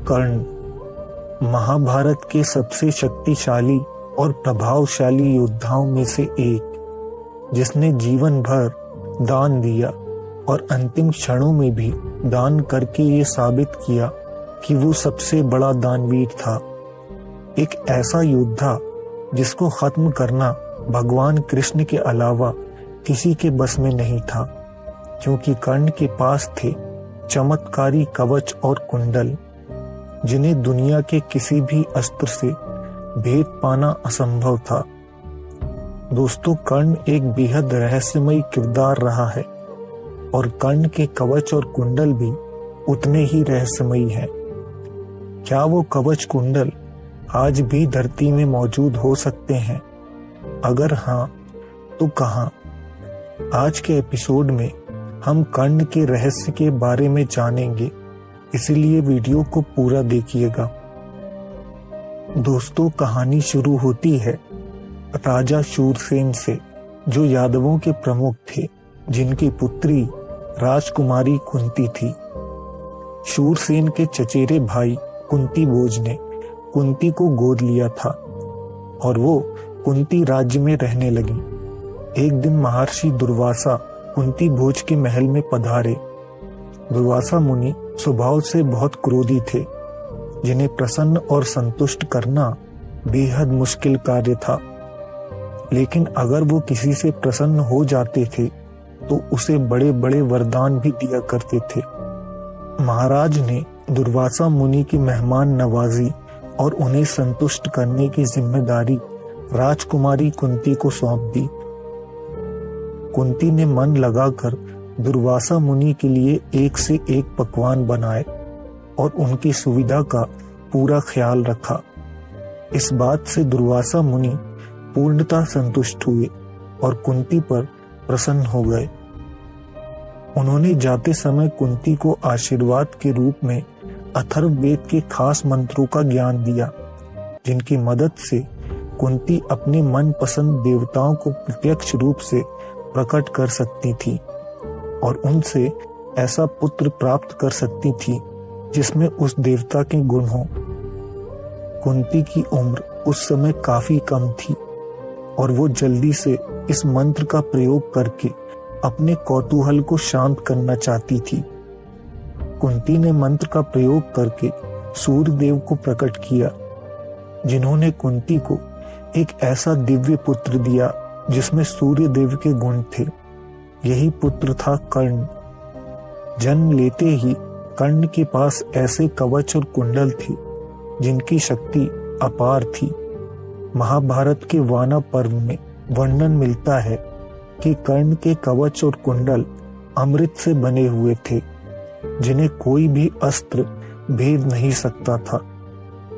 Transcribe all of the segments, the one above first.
कर्ण महाभारत के सबसे शक्तिशाली और प्रभावशाली योद्धाओं में से एक, जिसने जीवन भर दान दिया और अंतिम क्षणों में भी दान करके ये साबित किया कि वो सबसे बड़ा दानवीर था। एक ऐसा योद्धा जिसको खत्म करना भगवान कृष्ण के अलावा किसी के बस में नहीं था, क्योंकि कर्ण के पास थे चमत्कारी कवच और कुंडल, जिन्हें दुनिया के किसी भी अस्त्र से भेद पाना असंभव था। दोस्तों, कर्ण एक बेहद रहस्यमयी किरदार रहा है और कर्ण के कवच और कुंडल भी उतने ही रहस्यमयी हैं। क्या वो कवच कुंडल आज भी धरती में मौजूद हो सकते हैं? अगर हाँ, तो कहाँ? आज के एपिसोड में हम कर्ण के रहस्य के बारे में जानेंगे, इसलिए वीडियो को पूरा देखिएगा। दोस्तों, कहानी शुरू होती है राजा शूरसेन से, जो यादवों के प्रमुख थे, जिनकी पुत्री राजकुमारी कुंती थी। शूरसेन के चचेरे भाई कुंती भोज ने कुंती को गोद लिया था और वो कुंती राज्य में रहने लगी। एक दिन महर्षि दुर्वासा कुंती भोज के महल में पधारे। दुर्वासा मुनि स्वभाव से बहुत क्रोधी थे, जिन्हें प्रसन्न और संतुष्ट करना बेहद मुश्किल कार्य था। लेकिन अगर वो किसी से प्रसन्न हो जाते थे तो उसे बड़े बड़े वरदान भी दिया करते थे। महाराज ने दुर्वासा मुनि की मेहमान नवाजी और उन्हें संतुष्ट करने की जिम्मेदारी राजकुमारी कुंती को सौंप दी। कुंती ने मन लगाकर दुर्वासा मुनि के लिए एक से एक पकवान बनाए और उनकी सुविधा का पूरा ख्याल रखा। इस बात से दुर्वासा मुनि पूर्णतः संतुष्ट हुए और कुंती पर प्रसन्न हो गए। उन्होंने जाते समय कुंती को आशीर्वाद के रूप में अथर्ववेद के खास मंत्रों का ज्ञान दिया, जिनकी मदद से कुंती अपने मनपसंद देवताओं को प्रत्यक्ष रूप से प्रकट कर सकती थी और उनसे ऐसा पुत्र प्राप्त कर सकती थी जिसमें उस देवता के गुण हो। कुंती की उम्र उस समय काफी कम थी और वो जल्दी से इस मंत्र का प्रयोग करके अपने कौतूहल को शांत करना चाहती थी। कुंती ने मंत्र का प्रयोग करके सूर्य देव को प्रकट किया, जिन्होंने कुंती को एक ऐसा दिव्य पुत्र दिया जिसमें सूर्य देव के गुण थे। यही पुत्र था कर्ण। जन्म लेते ही कर्ण के पास ऐसे कवच और कुंडल थे जिनकी शक्ति अपार थी। महाभारत के वाना पर्व में वर्णन मिलता है कि कर्ण के कवच और कुंडल अमृत से बने हुए थे, जिन्हें कोई भी अस्त्र भेद नहीं सकता था,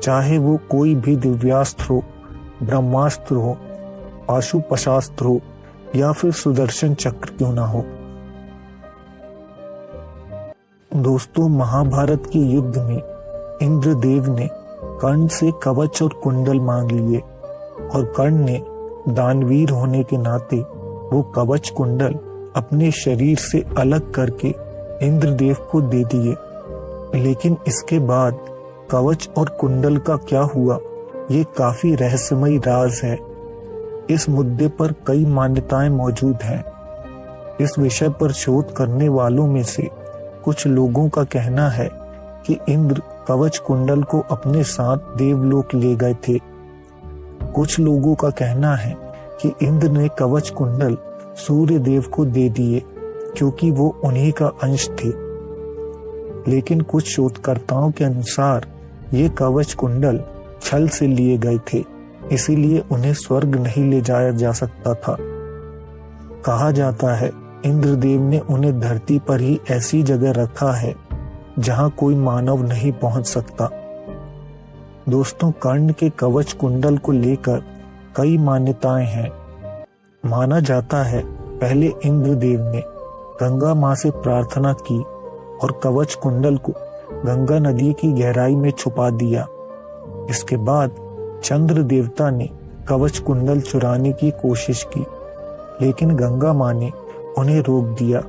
चाहे वो कोई भी दिव्यास्त्र हो, ब्रह्मास्त्र हो, पाशुपशास्त्र हो या फिर सुदर्शन चक्र क्यों ना हो। दोस्तों, महाभारत के युद्ध में इंद्रदेव ने कर्ण से कवच और कुंडल मांग लिए और कर्ण ने दानवीर होने के नाते वो कवच कुंडल अपने शरीर से अलग करके इंद्रदेव को दे दिए। लेकिन इसके बाद कवच और कुंडल का क्या हुआ, ये काफी रहस्यमयी राज है। इस मुद्दे पर कई मान्यताएं मौजूद हैं। इस विषय पर शोध करने वालों में से कुछ लोगों का कहना है कि इंद्र कवच कुंडल को अपने साथ देवलोक ले गए थे। कुछ लोगों का कहना है कि इंद्र ने कवच कुंडल सूर्य देव को दे दिए क्योंकि वो उन्हीं का अंश थे। लेकिन कुछ शोधकर्ताओं के अनुसार ये कवच कुंडल छल से लिए गए थे, इसीलिए उन्हें स्वर्ग नहीं ले जाया जा सकता था। कहा जाता है इंद्रदेव ने उन्हें धरती पर ही ऐसी जगह रखा है जहां कोई मानव नहीं पहुंच सकता। दोस्तों, कर्ण के कवच कुंडल को लेकर कई मान्यताएं हैं। माना जाता है पहले इंद्रदेव ने गंगा मां से प्रार्थना की और कवच कुंडल को गंगा नदी की गहराई में छुपा दिया। इसके बाद चंद्र देवता ने कवच कुंडल चुराने की कोशिश की, लेकिन गंगा मां ने उन्हें रोक दिया।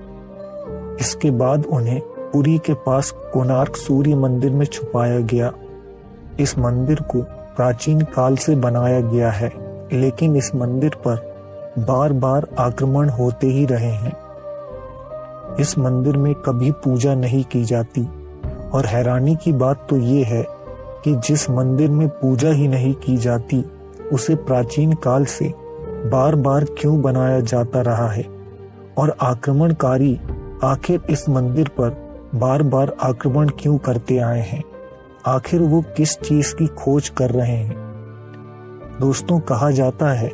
इसके बाद उन्हें पुरी के पास कोणार्क सूर्य मंदिर में छुपाया गया। इस मंदिर को प्राचीन काल से बनाया गया है, लेकिन इस मंदिर पर बार बार आक्रमण होते ही रहे हैं। इस मंदिर में कभी पूजा नहीं की जाती और हैरानी की बात तो ये है कि जिस मंदिर में पूजा ही नहीं की जाती उसे प्राचीन काल से बार बार क्यों बनाया जाता रहा है और आक्रमणकारी आखिर इस मंदिर पर बार बार आक्रमण क्यों करते आए हैं। आखिर वो किस चीज की खोज कर रहे हैं। दोस्तों, कहा जाता है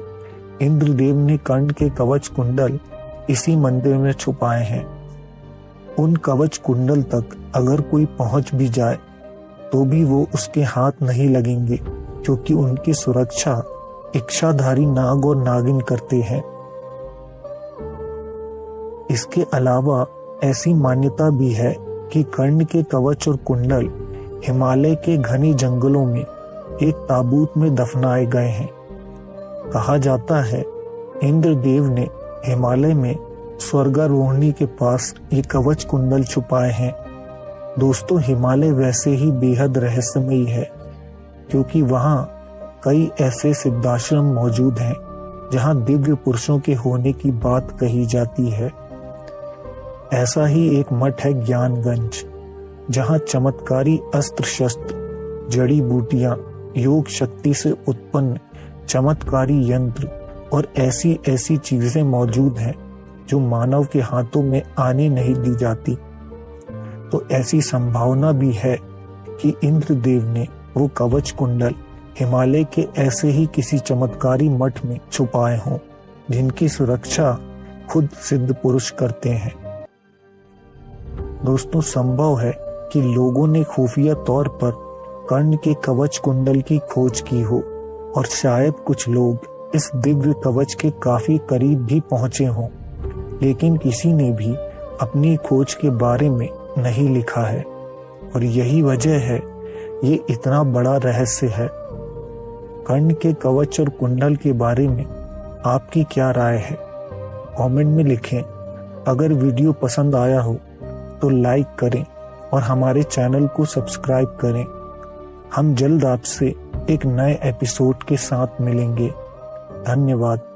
इंद्रदेव ने कर्ण के कवच कुंडल इसी मंदिर में छुपाए हैं। उन कवच कुंडल तक अगर कोई पहुंच भी जाए तो भी वो उसके हाथ नहीं लगेंगे, क्योंकि उनकी सुरक्षा इच्छाधारी नाग और नागिन करते हैं। इसके अलावा ऐसी मान्यता भी है कि कर्ण के कवच और कुंडल हिमालय के घने जंगलों में एक ताबूत में दफनाए गए हैं। कहा जाता है इंद्रदेव ने हिमालय में स्वर्गारोहिणी के पास ये कवच कुंडल छुपाए हैं। दोस्तों, हिमालय वैसे ही बेहद रहस्यमयी है, क्योंकि वहां कई ऐसे सिद्धाश्रम मौजूद हैं जहां दिव्य पुरुषों के होने की बात कही जाती है। ऐसा ही एक मठ है ज्ञानगंज, जहां चमत्कारी अस्त्र शस्त्र, जड़ी बूटियां, योग शक्ति से उत्पन्न चमत्कारी यंत्र और ऐसी ऐसी चीजें मौजूद हैं जो मानव के हाथों में आने नहीं दी जाती। तो ऐसी संभावना भी है कि इंद्रदेव ने वो कवच कुंडल हिमालय के ऐसे ही किसी चमत्कारी मठ में छुपाए हों, जिनकी सुरक्षा खुद सिद्ध पुरुष करते हैं। दोस्तों, संभव है कि लोगों ने खुफिया तौर पर कर्ण के कवच कुंडल की खोज की हो और शायद कुछ लोग इस दिव्य कवच के काफी करीब भी पहुंचे हों, लेकिन किसी ने भी अपनी खोज के बारे में नहीं लिखा है और यही वजह है ये इतना बड़ा रहस्य है। कर्ण के कवच और कुंडल के बारे में आपकी क्या राय है? कमेंट में लिखें। अगर वीडियो पसंद आया हो तो लाइक करें और हमारे चैनल को सब्सक्राइब करें। हम जल्द आपसे एक नए एपिसोड के साथ मिलेंगे। धन्यवाद।